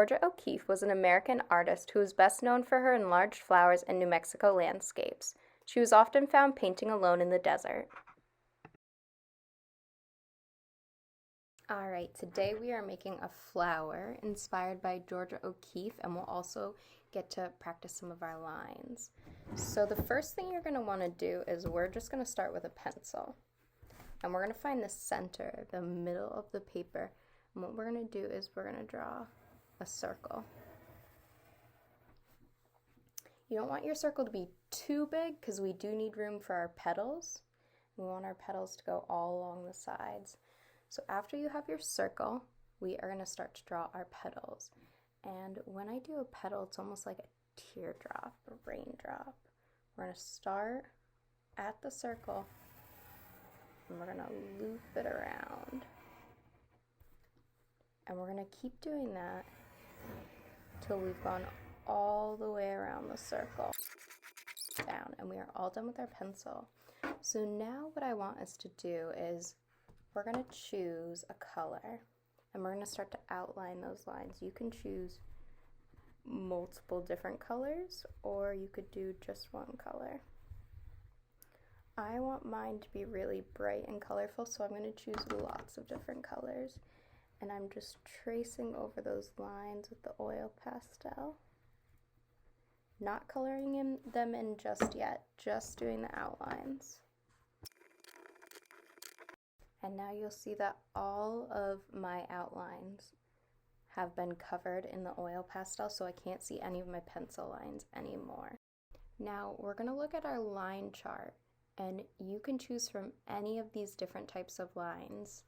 Georgia O'Keeffe was an American artist who is best known for her enlarged flowers and New Mexico landscapes. She was often found painting alone in the desert. Alright, today we are making a flower inspired by Georgia O'Keeffe, and we'll also get to practice some of our lines. So the first thing you're going to want to do is we're just going to start with a pencil. And we're going to find the center, the middle of the paper. And what we're going to do is we're going to draw a circle. You don't want your circle to be too big because we do need room for our petals. We want our petals to go all along the sides. So after you have your circle, we are going to start to draw our petals. And when I do a petal, it's almost like a teardrop, a raindrop. We're going to start at the circle, and we're going to loop it around. And we're going to keep doing that till we've gone all the way around the circle. Down, and we are all done with our pencil. So now what I want us to do is we're going to choose a color, and we're going to start to outline those lines. You can choose multiple different colors, or you could do just one color. I want mine to be really bright and colorful, so I'm going to choose lots of different colors. And I'm just tracing over those lines with the oil pastel. Not coloring them in just yet, just doing the outlines. And now you'll see that all of my outlines have been covered in the oil pastel, so I can't see any of my pencil lines anymore. Now we're going to look at our line chart, and you can choose from any of these different types of lines.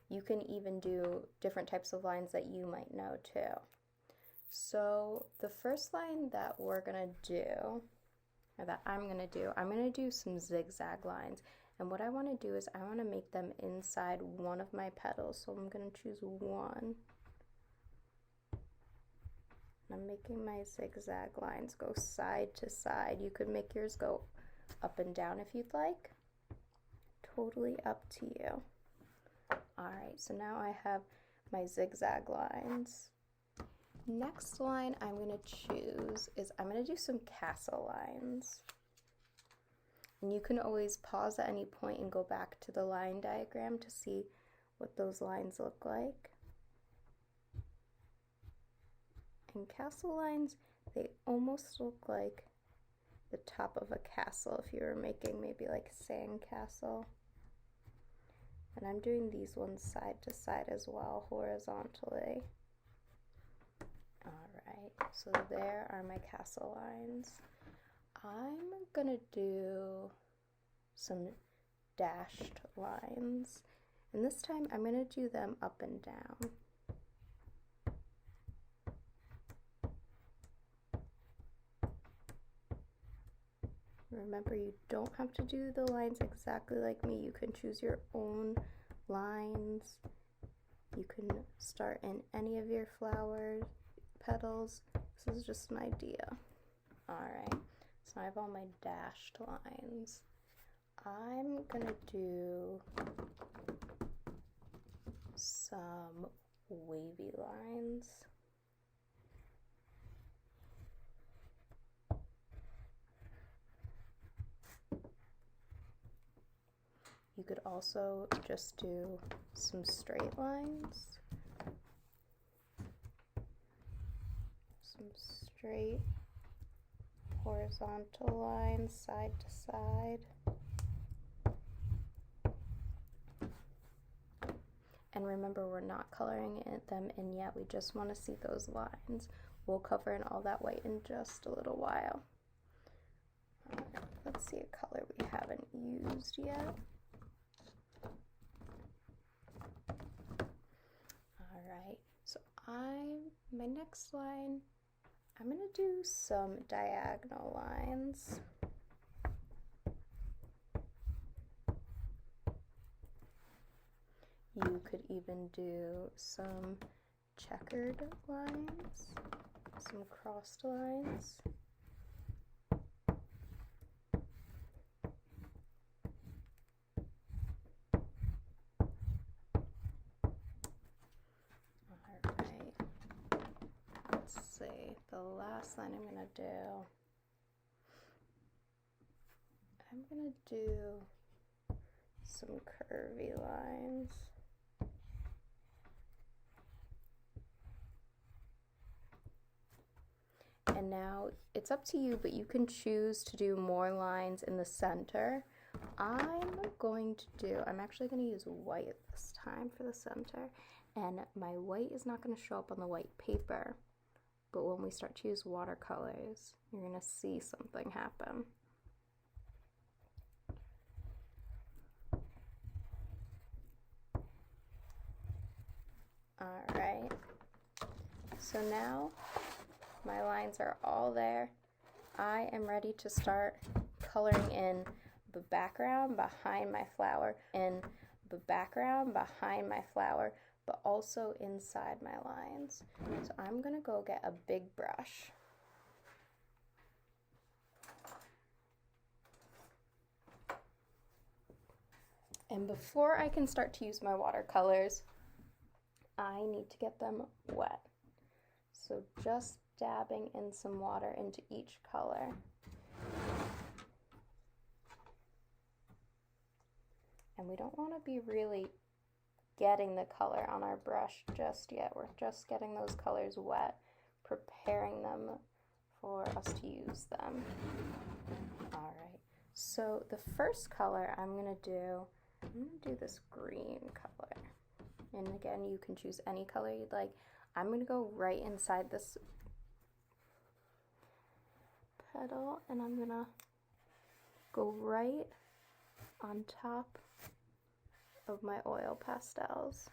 You can even do different types of lines that you might know too. So the first line that we're going to do, or that I'm going to do some zigzag lines. And what I want to do is I want to make them inside one of my petals. So I'm going to choose one. I'm making my zigzag lines go side to side. You could make yours go up and down if you'd like. Totally up to you. Alright, so now I have my zigzag lines. Next line I'm going to choose is I'm going to do some castle lines. And you can always pause at any point and go back to the line diagram to see what those lines look like. And castle lines, they almost look like the top of a castle if you were making maybe like a sand castle. And I'm doing these ones side to side as well, horizontally. Alright, so there are my castle lines. I'm gonna do some dashed lines, and this time I'm gonna do them up and down. Remember, you don't have to do the lines exactly like me. You can choose your own lines. You can start in any of your flowers, petals. This is just an idea. Alright, so I have all my dashed lines. I'm gonna do some wavy lines. You could also just do some straight lines. Some straight horizontal lines side to side. And remember, we're not coloring them in yet. We just want to see those lines. We'll cover in all that white in just a little while. Alright, let's see a color we haven't used yet. Alright, so my next line, I'm going to do some diagonal lines. You could even do some checkered lines, some crossed lines. the last line I'm gonna do, I'm gonna do some curvy lines. And now it's up to you, but you can choose to do more lines in the center. I'm actually going to use white this time for the center, and my white is not going to show up on the white paper, but when we start to use watercolors, you're going to see something happen. All right, so now my lines are all there. I am ready to start coloring in the background behind my flower, but also inside my lines. So I'm gonna go get a big brush. And before I can start to use my watercolors, I need to get them wet. So just dabbing in some water into each color. And we don't want to be really getting the color on our brush just yet. We're just getting those colors wet, preparing them for us to use them. All right, so the first color I'm going to do this green color. And again, you can choose any color you'd like. I'm going to go right inside this petal, and I'm going to go right on top of my oil pastels.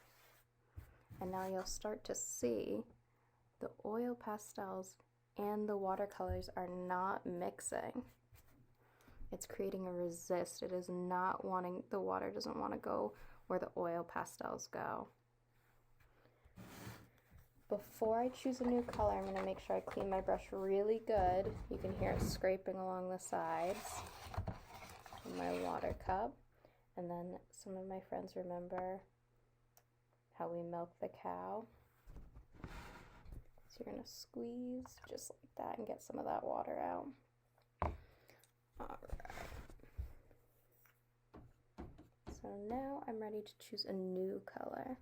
And now you'll start to see the oil pastels and the watercolors are not mixing. It's creating a resist. It is not wanting, the water doesn't want to go where the oil pastels go. Before I choose a new color, I'm going to make sure I clean my brush really good. You can hear it scraping along the sides of my water cup. And then some of my friends remember how we milk the cow. So you're going to squeeze just like that and get some of that water out. All right. So now I'm ready to choose a new color.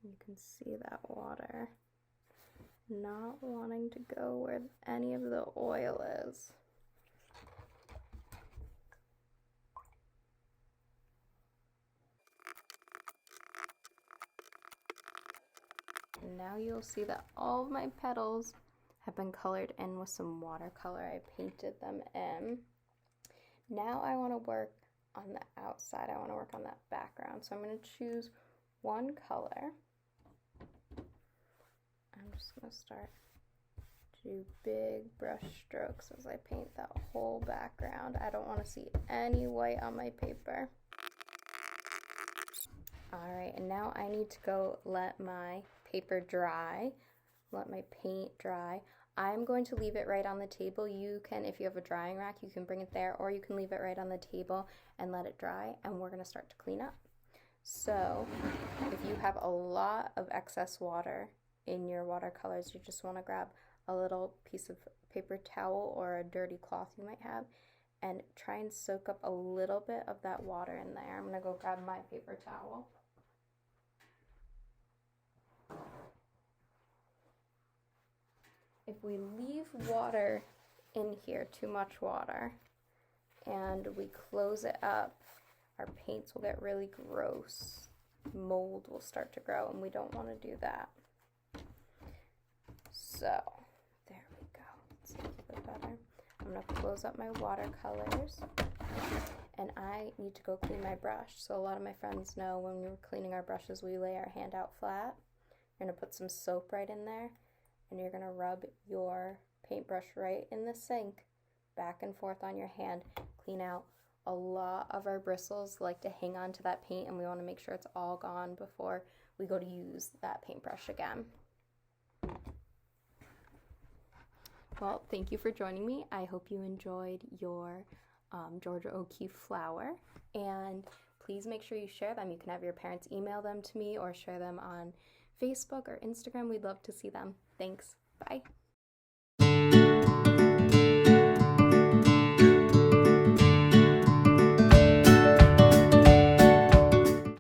You can see that water not wanting to go where any of the oil is. And now you'll see that all of my petals have been colored in with some watercolor. I painted them in. Now I want to work on the outside. I want to work on that background. So I'm going to choose one color. I'm just going to start to do big brush strokes as I paint that whole background. I don't want to see any white on my paper. All right, and now I need to go let my paper dry, let my paint dry. I'm going to leave it right on the table. You can, if you have a drying rack, you can bring it there, or you can leave it right on the table and let it dry, and we're going to start to clean up. So if you have a lot of excess water in your watercolors, you just want to grab a little piece of paper towel or a dirty cloth you might have and try and soak up a little bit of that water in there. I'm going to go grab my paper towel. If we leave water in here, too much water, and we close it up, our paints will get really gross. Mold will start to grow, and we don't want to do that. So, there we go. It's a little bit better. I'm going to close up my watercolors, and I need to go clean my brush. So a lot of my friends know when we're cleaning our brushes, we lay our hand out flat. You're going to put some soap right in there, and you're going to rub your paintbrush right in the sink, back and forth on your hand. Clean out. A lot of our bristles like to hang on to that paint, and we want to make sure it's all gone before we go to use that paintbrush again. Well, thank you for joining me. I hope you enjoyed your Georgia O'Keeffe flower, and please make sure you share them. You can have your parents email them to me or share them on Facebook or Instagram. We'd love to see them. Thanks. Bye.